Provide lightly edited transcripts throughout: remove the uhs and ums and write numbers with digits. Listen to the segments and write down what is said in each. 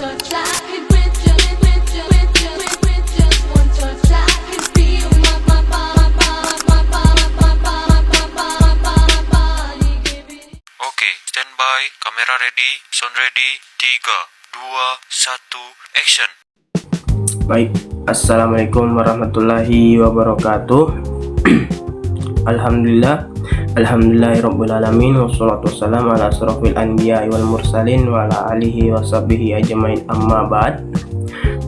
touch, I could with just one touch, I could feel my body giving. Oke, standby, kamera ready, sound ready, 3, 2, 1, action. Baik, assalamualaikum warahmatullahi wabarakatuh. Alhamdulillahirrabbilalamin. Wassalatu wassalamu ala asrafil anbiya wal mursalin wa ala alihi wa sahbihi ajmain, amma ba'd.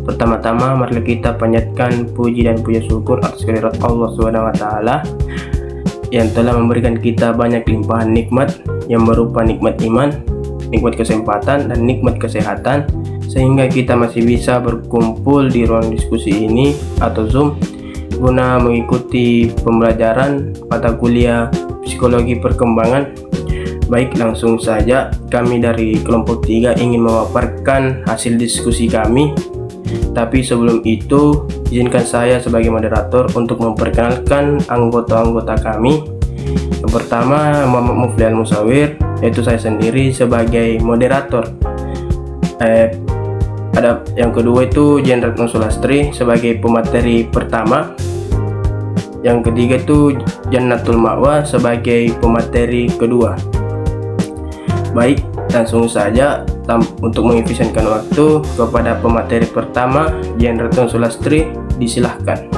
Pertama-tama marilah kita panjatkan puji dan puja syukur atas kehadirat Allah Subhanahu wa taala yang telah memberikan kita banyak limpahan nikmat yang berupa nikmat iman, nikmat kesempatan, dan nikmat kesehatan, sehingga kita masih bisa berkumpul di ruang diskusi ini atau Zoom guna mengikuti pembelajaran mata kuliah psikologi perkembangan. Baik, langsung saja kami dari kelompok 3 ingin memaparkan hasil diskusi kami. Tapi sebelum itu, izinkan saya sebagai moderator untuk memperkenalkan anggota-anggota kami. Yang pertama, Muhammad Mufli Al-Musawir, yaitu saya sendiri sebagai moderator. Ada yang kedua itu Jenderal Sulastri sebagai pemateri pertama. Yang ketiga itu Jannatul Ma'wa sebagai pemateri kedua. Baik, langsung saja untuk mengefisienkan waktu kepada pemateri pertama, Jenderal Sulastri, disilahkan.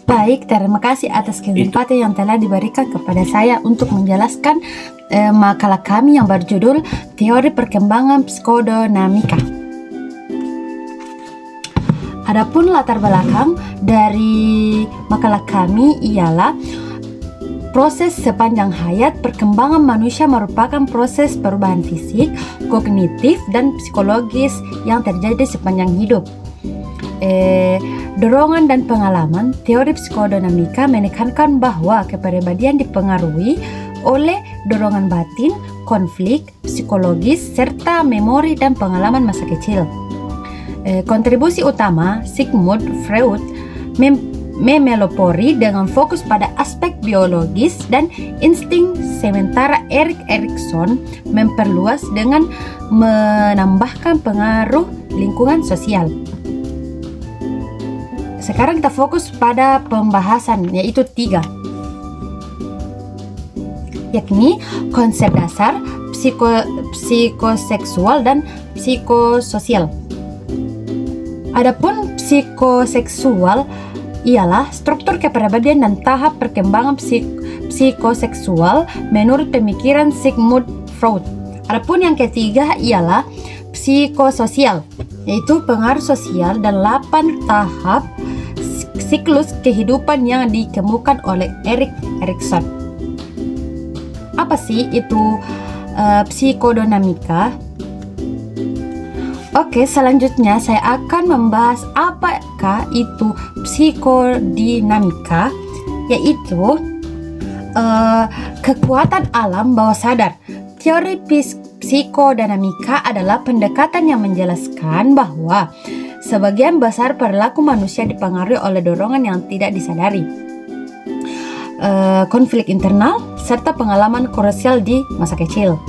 Baik, terima kasih atas kesempatan yang telah diberikan kepada saya untuk menjelaskan makalah kami yang berjudul Teori Perkembangan Psikodinamika. Adapun latar belakang dari makalah kami ialah proses sepanjang hayat perkembangan manusia merupakan proses perubahan fisik, kognitif, dan psikologis yang terjadi sepanjang hidup. Dorongan dan pengalaman. Teori psikodinamika menekankan bahwa kepribadian dipengaruhi oleh dorongan batin, konflik psikologis, serta memori dan pengalaman masa kecil. Kontribusi utama Sigmund Freud memelopori dengan fokus pada aspek biologis dan insting, sementara Erik Erikson memperluas dengan menambahkan pengaruh lingkungan sosial. Sekarang kita fokus pada pembahasan, yaitu 3, yakni konsep dasar, psikoseksual, dan psikososial. Adapun psikoseksual ialah struktur kepribadian dan tahap perkembangan psikoseksual menurut pemikiran Sigmund Freud. Adapun yang ketiga ialah psikososial, yaitu pengaruh sosial dan 8 tahap siklus kehidupan yang dikemukakan oleh Erik Erikson. Apa sih itu psikodinamika? Oke, selanjutnya saya akan membahas apakah itu psikodinamika, yaitu kekuatan alam bawah sadar. Teori psikodinamika adalah pendekatan yang menjelaskan bahwa sebagian besar perilaku manusia dipengaruhi oleh dorongan yang tidak disadari, konflik internal, serta pengalaman krusial di masa kecil.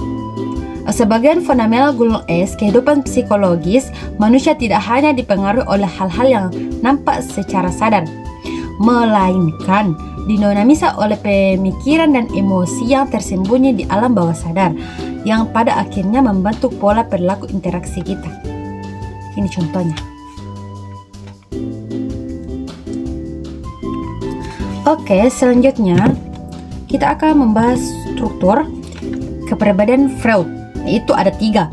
Sebagian fundamental gunung es kehidupan psikologis manusia tidak hanya dipengaruhi oleh hal-hal yang nampak secara sadar, melainkan dinamisa oleh pemikiran dan emosi yang tersembunyi di alam bawah sadar, yang pada akhirnya membentuk pola perilaku interaksi kita. Ini contohnya. Oke, selanjutnya kita akan membahas struktur kepribadian Freud. Itu ada 3,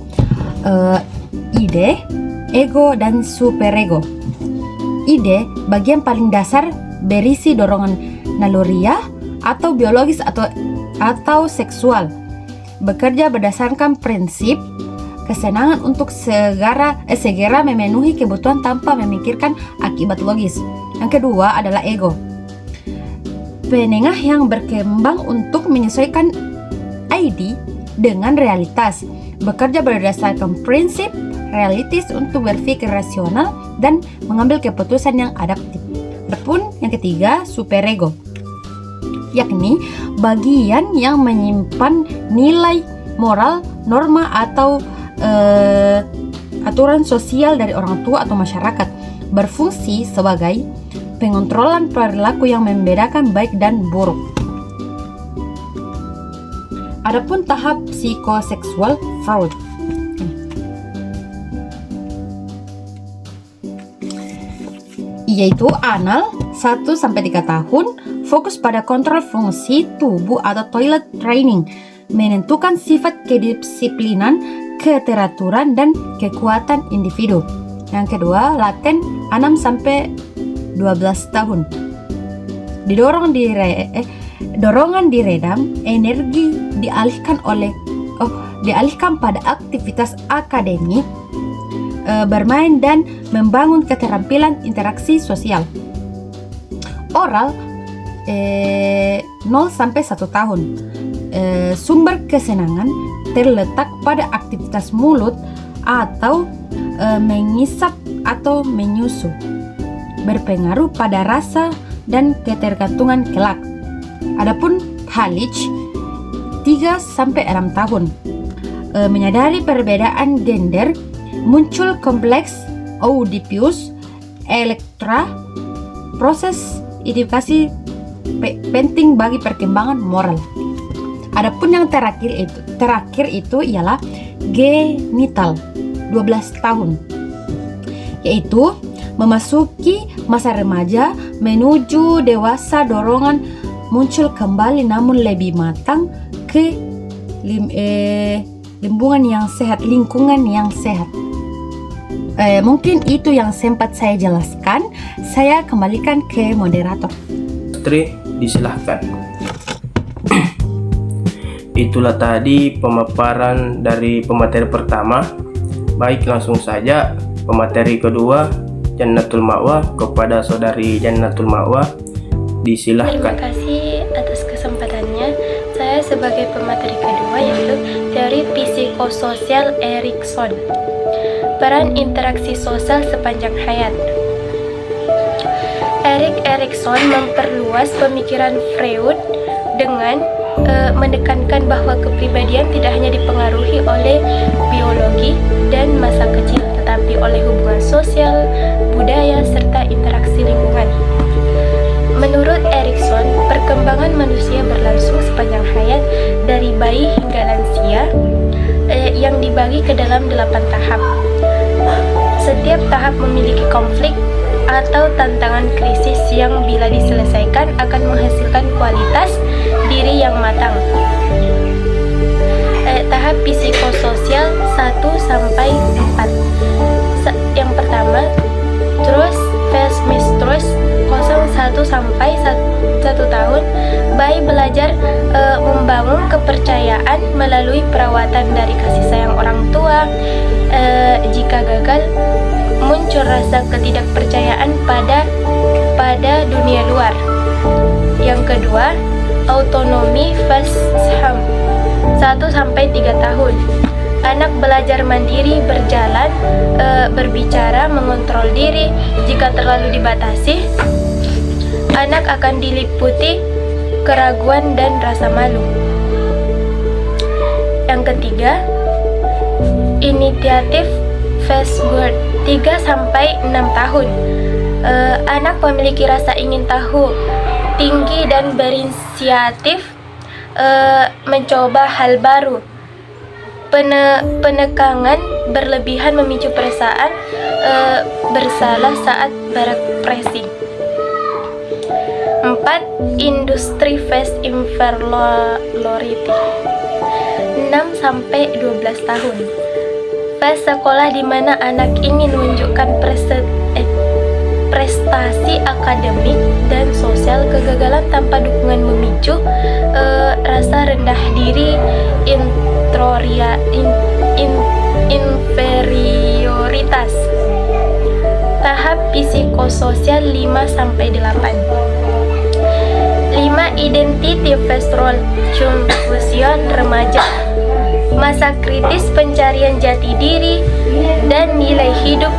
ide, ego, dan superego. Ide, bagian paling dasar, berisi dorongan naluriah atau biologis atau seksual, bekerja berdasarkan prinsip kesenangan untuk segera memenuhi kebutuhan tanpa memikirkan akibat logis. Yang kedua adalah ego, penengah yang berkembang untuk menyesuaikan ID dengan realitas, bekerja berdasarkan prinsip realistis untuk berpikir rasional dan mengambil keputusan yang adaptif. Adapun yang ketiga, superego, yakni bagian yang menyimpan nilai moral, norma atau aturan sosial dari orang tua atau masyarakat, berfungsi sebagai pengontrolan perilaku yang membedakan baik dan buruk. Adapun tahap psikoseksual Freud, yaitu anal 1-3 tahun, fokus pada kontrol fungsi tubuh atau toilet training, menentukan sifat kedisiplinan, keteraturan, dan kekuatan individu. Yang kedua, laten 6-12 tahun. Dorongan diredam, energi dialihkan pada aktivitas akademik, bermain dan membangun keterampilan interaksi sosial. Oral 0-1 tahun. Sumber kesenangan terletak pada aktivitas mulut atau mengisap atau menyusu, berpengaruh pada rasa dan ketergantungan kelak. Adapun Halich 3-6 tahun. Menyadari perbedaan gender, muncul kompleks Oedipus, Elektra. Proses edukasi penting bagi perkembangan moral. Adapun yang terakhir itu ialah genital 12 tahun, yaitu memasuki masa remaja menuju dewasa. Dorongan muncul kembali namun lebih matang ke lingkungan yang sehat. Mungkin itu yang sempat saya jelaskan. Saya kembalikan ke moderator. Tri, disilahkan. Itulah tadi pemaparan dari pemateri pertama. Baik, langsung saja pemateri kedua, Jannatul Ma'wa, kepada saudari Jannatul Ma'wa. Disilahkan. Terima kasih atas kesempatannya. Saya sebagai pemateri kedua yaitu teori psikososial Erikson. Peran interaksi sosial sepanjang hayat. Erik Erikson memperluas pemikiran Freud dengan menekankan bahwa kepribadian tidak hanya dipengaruhi oleh biologi dan masa kecil, tetapi oleh hubungan sosial, budaya, serta interaksi lingkungan. Menurut Erikson, perkembangan manusia berlangsung sepanjang hayat dari bayi hingga lansia yang dibagi ke dalam 8 tahap. Setiap tahap memiliki konflik atau tantangan krisis yang bila diselesaikan akan menghasilkan kualitas diri yang matang. Tahap psikososial 1-4. Yang pertama, Trust Phase Mistrust 0-1 tahun. Bayi belajar membangun kepercayaan melalui perawatan dari kasih sayang orang tua. Jika gagal, muncul rasa ketidakpercayaan pada dunia luar. Yang kedua, autonomi phase 1-3 tahun. Anak belajar mandiri, berjalan, berbicara, mengontrol diri. Jika terlalu dibatasi, anak akan diliputi keraguan dan rasa malu. Yang ketiga, initiative phase 3-6 tahun. Anak memiliki rasa ingin tahu tinggi dan berinisiatif, mencoba hal baru. Penekangan berlebihan memicu perasaan bersalah saat berekspresi. 4. Industry phase inferiority 6-12 tahun. Phase sekolah di mana anak ingin menunjukkan prestasi akademik dan sosial. Kegagalan tanpa dukungan memicu rasa rendah diri, inferioritas. Tahap psikososial 5-8. 5. Identity phase role confusion remaja. Masa kritis pencarian jati diri dan nilai hidup.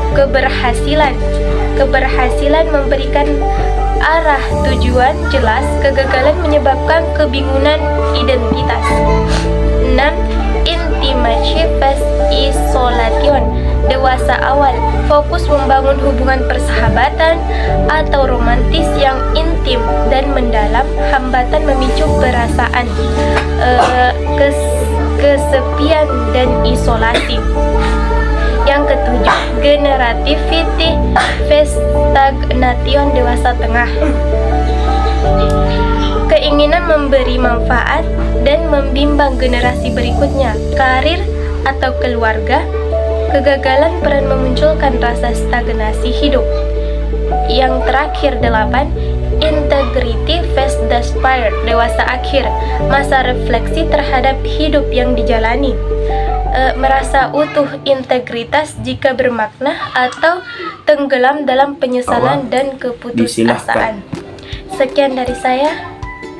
Keberhasilan memberikan arah tujuan jelas, kegagalan menyebabkan kebingungan identitas. 6. Intimacy phase isolation. dewasa awal, fokus membangun hubungan persahabatan atau romantis yang intim dan mendalam. Hambatan memicu perasaan kesepian dan isolasi. Yang ketujuh, generativity stagnation dewasa tengah. Keinginan memberi manfaat dan membimbang generasi berikutnya, karir atau keluarga. Kegagalan peran memunculkan rasa stagnasi hidup. Yang terakhir 8, integrity phase despair dewasa akhir, masa refleksi terhadap hidup yang dijalani. Merasa utuh integritas jika bermakna atau tenggelam dalam penyesalan dan keputusasaan. Sekian dari saya.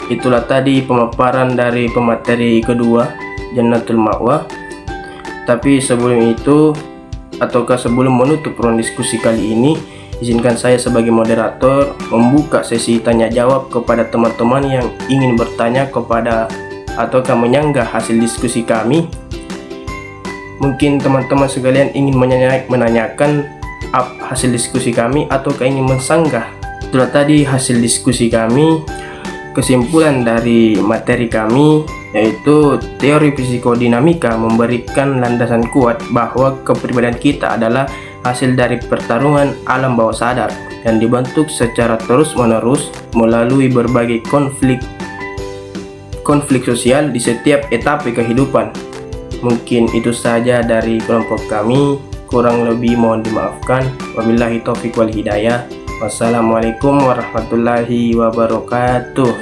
Itulah tadi pemaparan dari pemateri kedua, Jannatul Ma'wa. Tapi sebelum itu, ataukah sebelum menutup ruang diskusi kali ini, izinkan saya sebagai moderator membuka sesi tanya jawab kepada teman-teman yang ingin bertanya kepada ataukah menyanggah hasil diskusi kami. Mungkin teman-teman sekalian ingin menanyakan hasil diskusi kami ataukah ingin mensanggah. Itulah tadi hasil diskusi kami. Kesimpulan dari materi kami yaitu teori psikodinamika memberikan landasan kuat bahwa kepribadian kita adalah hasil dari pertarungan alam bawah sadar yang dibentuk secara terus-menerus melalui berbagai konflik sosial di setiap etapa kehidupan. Mungkin itu saja dari kelompok kami, kurang lebih mohon dimaafkan. Wabillahi taufiq wal hidayah. Wassalamualaikum warahmatullahi wabarakatuh.